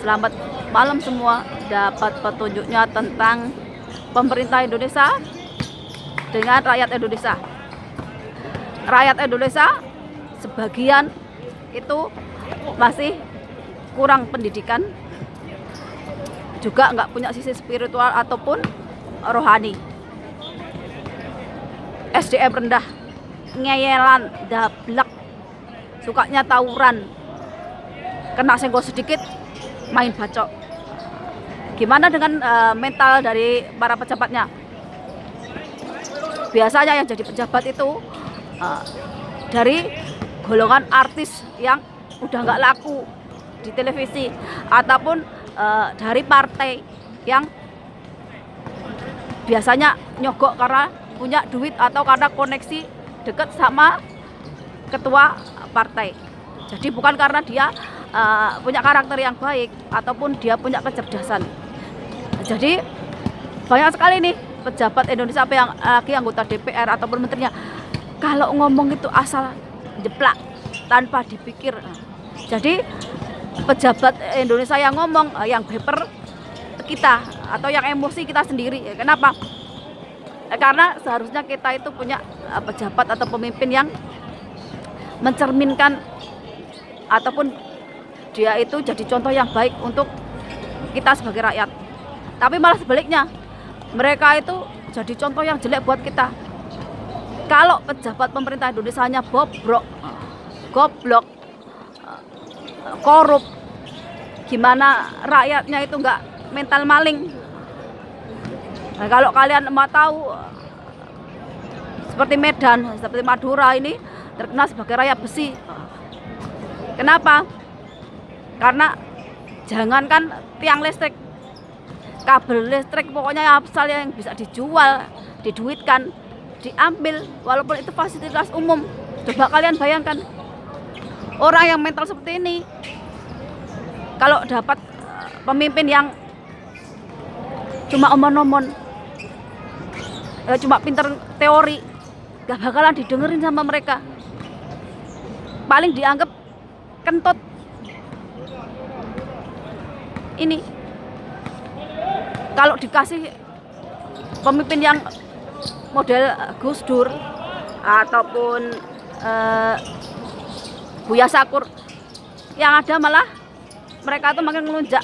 Selamat malam semua. Dapat petunjuknya tentang pemerintah Indonesia dengan rakyat Indonesia. Rakyat Indonesia sebagian itu masih kurang pendidikan, juga nggak punya sisi spiritual ataupun rohani. SDM rendah, ngeyelan, dablek, sukanya tawuran, kena senggol sedikit main bacok. Gimana dengan mental dari para pejabatnya? Biasanya yang jadi pejabat itu dari golongan artis yang udah nggak laku di televisi, ataupun dari partai yang biasanya nyogok karena punya duit atau karena koneksi deket sama ketua partai. Jadi bukan karena dia punya karakter yang baik ataupun dia punya kecerdasan. Jadi banyak sekali nih pejabat Indonesia apa yang lagi anggota DPR ataupun menterinya, kalau ngomong itu asal jeplak tanpa dipikir. Jadi pejabat Indonesia yang ngomong yang baper kita atau yang emosi kita sendiri. Kenapa? Karena seharusnya kita itu punya pejabat atau pemimpin yang mencerminkan ataupun dia itu jadi contoh yang baik untuk kita sebagai rakyat. Tapi malah sebaliknya, mereka itu jadi contoh yang jelek buat kita. Kalau pejabat pemerintah Indonesia-nya bobrok, goblok, korup, gimana rakyatnya itu nggak mental maling. Nah, kalau kalian mau tahu, seperti Medan, seperti Madura ini terkenal sebagai raya besi. Kenapa? Karena jangankan tiang listrik, kabel listrik, pokoknya asal yang bisa dijual, diduitkan, diambil, walaupun itu fasilitas umum. Coba kalian bayangkan, orang yang mental seperti ini, kalau dapat pemimpin yang cuma omon-omon, cuma pinter teori, gak bakalan didengerin sama mereka. Paling dianggap kentut. Ini kalau dikasih pemimpin yang model Gus Dur ataupun Buya Sakur, yang ada malah mereka tuh makin melunjak,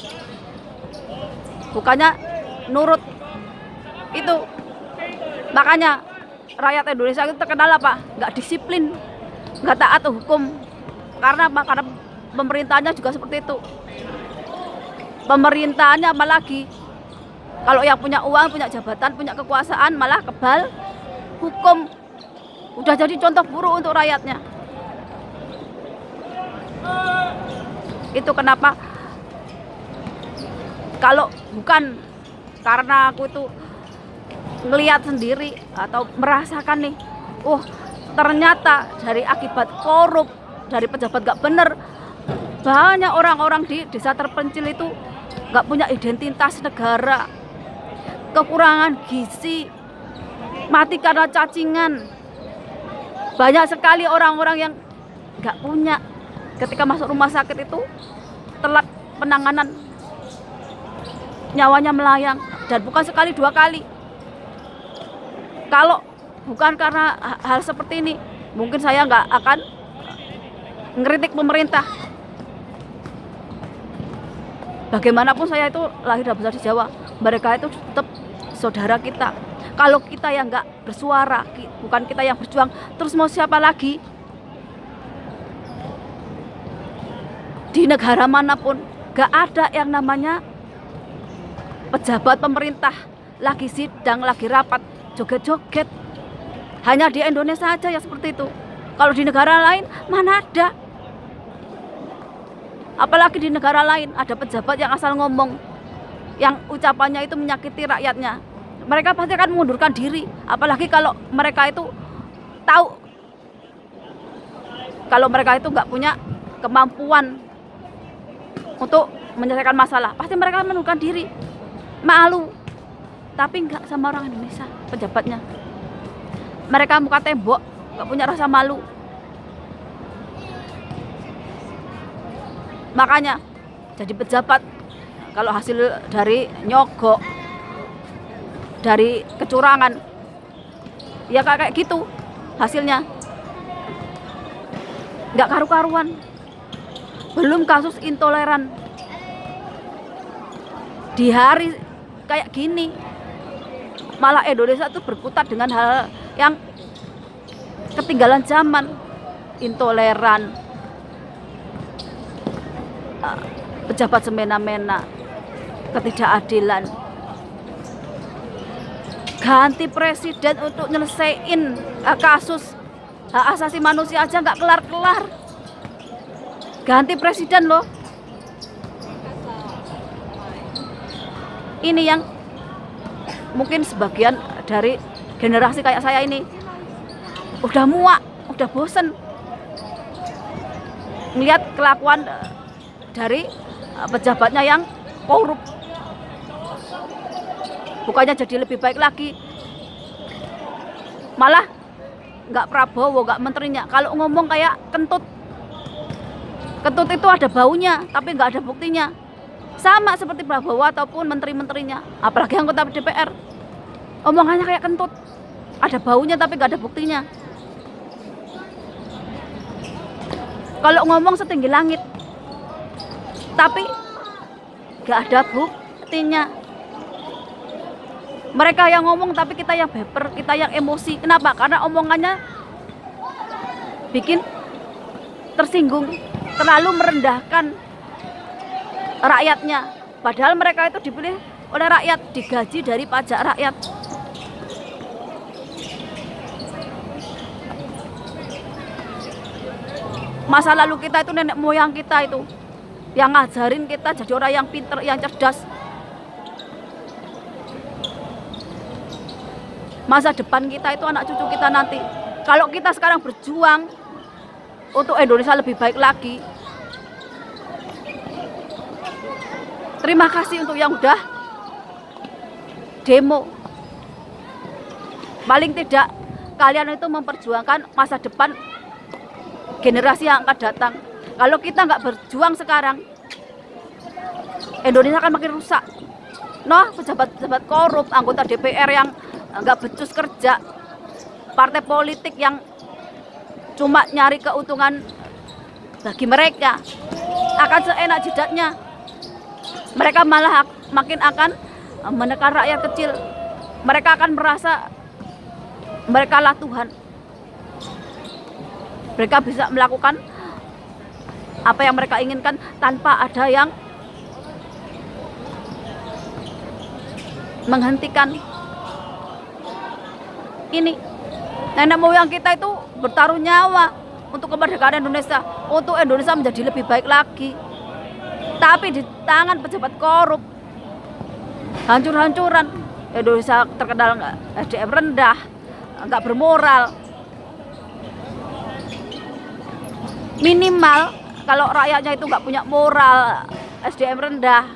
bukannya nurut. Itu makanya rakyat Indonesia itu terkenal apa? Nggak disiplin, nggak taat hukum. Karena apa? Karena pemerintahnya juga seperti itu. Pemerintahnya apalagi kalau yang punya uang, punya jabatan, punya kekuasaan malah kebal hukum. Udah jadi contoh buruk untuk rakyatnya. Itu kenapa kalau bukan karena aku itu ngelihat sendiri atau merasakan nih, ternyata dari akibat korup, dari pejabat gak bener, banyak orang-orang di desa terpencil itu gak punya identitas negara, kekurangan gizi, mati karena cacingan. Banyak sekali orang-orang yang gak punya, ketika masuk rumah sakit itu telat penanganan, nyawanya melayang, dan bukan sekali dua kali. Kalau bukan karena hal seperti ini, mungkin saya nggak akan ngeritik pemerintah. Bagaimanapun saya itu lahir dan besar di Jawa, mereka itu tetap saudara kita. Kalau kita yang nggak bersuara, bukan kita yang berjuang, terus mau siapa lagi? Di negara manapun nggak ada yang namanya pejabat pemerintah lagi sidang, lagi rapat, joget-joget. Hanya di Indonesia aja yang seperti itu. Kalau di negara lain mana ada? Apalagi di negara lain ada pejabat yang asal ngomong, yang ucapannya itu menyakiti rakyatnya. Mereka pasti akan mengundurkan diri. Apalagi kalau mereka itu tahu kalau mereka itu nggak punya kemampuan untuk menyelesaikan masalah, pasti mereka mengundurkan diri. Malu. Tapi nggak sama orang Indonesia pejabatnya. Mereka muka tembok, nggak punya rasa malu. Makanya jadi pejabat kalau hasil dari nyogok, dari kecurangan, ya kayak gitu hasilnya, nggak karu-karuan. Belum kasus intoleran di hari kayak gini, malah Indonesia itu berkutat dengan hal yang ketinggalan zaman, intoleran, pejabat semena-mena, ketidakadilan. Ganti presiden untuk nyelesain kasus hak asasi manusia aja nggak kelar-kelar. Ganti presiden loh. Ini yang mungkin sebagian dari generasi kayak saya ini udah muak, udah bosen melihat kelakuan dari pejabatnya yang korup. Bukannya jadi lebih baik lagi, malah nggak Prabowo, nggak menterinya. Kalau ngomong kayak kentut, kentut itu ada baunya tapi nggak ada buktinya. Sama seperti Prabowo ataupun menteri-menterinya, apalagi anggota DPR, omongannya kayak kentut, ada baunya tapi nggak ada buktinya. Kalau ngomong setinggi langit tapi nggak ada buktinya. Mereka yang ngomong tapi kita yang baper, kita yang emosi. Kenapa? Karena omongannya bikin tersinggung, terlalu merendahkan rakyatnya. Padahal mereka itu dipilih oleh rakyat, digaji dari pajak rakyat. Masa lalu kita itu, nenek moyang kita itu yang ngajarin kita jadi orang yang pinter, yang cerdas. Masa depan kita itu anak cucu kita nanti. Kalau kita sekarang berjuang untuk Indonesia lebih baik lagi, terima kasih untuk yang udah demo. Paling tidak kalian itu memperjuangkan masa depan generasi yang akan datang. Kalau kita nggak berjuang sekarang, Indonesia akan makin rusak. Noh, pejabat-pejabat korup, anggota DPR yang nggak becus kerja, partai politik yang cuma nyari keuntungan bagi mereka, akan seenak jidatnya. Mereka malah makin akan menekan rakyat kecil. Mereka akan merasa mereka lah Tuhan. Mereka bisa melakukan apa yang mereka inginkan tanpa ada yang menghentikan. Ini nenek moyang kita itu bertaruh nyawa untuk kemerdekaan Indonesia, untuk Indonesia menjadi lebih baik lagi. Tapi di tangan pejabat korup, hancur-hancuran. Indonesia terkenal SDM rendah, nggak bermoral. Minimal kalau rakyatnya itu nggak punya moral, SDM rendah,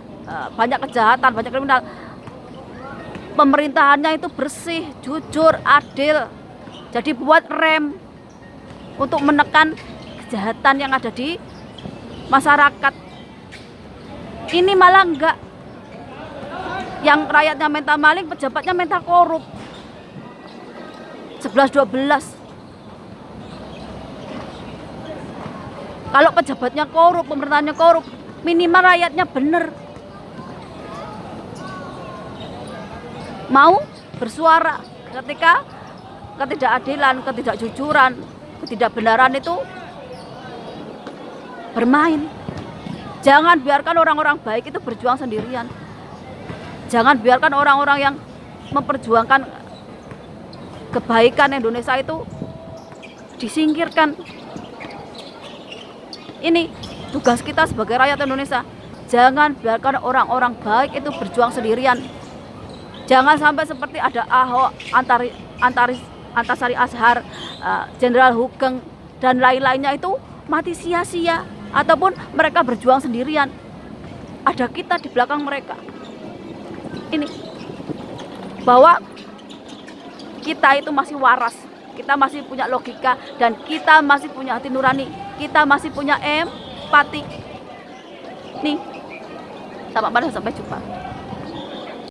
banyak kejahatan, banyak kriminal, pemerintahannya itu bersih, jujur, adil. Jadi buat rem untuk menekan kejahatan yang ada di masyarakat. Ini malah enggak. Yang rakyatnya minta maling, pejabatnya minta korup. 11-12. Kalau pejabatnya korup, pemerintahannya korup, minimal rakyatnya bener. Mau bersuara ketika ketidakadilan, ketidakjujuran, ketidakbenaran itu bermain. Jangan biarkan orang-orang baik itu berjuang sendirian. Jangan biarkan orang-orang yang memperjuangkan kebaikan Indonesia itu disingkirkan. Ini tugas kita sebagai rakyat Indonesia. Jangan biarkan orang-orang baik itu berjuang sendirian. Jangan sampai seperti ada Ahok, Antasari Ashar, Jenderal Hugeng, dan lain-lainnya itu mati sia-sia. Ataupun mereka berjuang sendirian. Ada kita di belakang mereka. Ini bahwa kita itu masih waras, kita masih punya logika, dan kita masih punya hati nurani, kita masih punya empati. Nih, Selamat malam, sampai jumpa.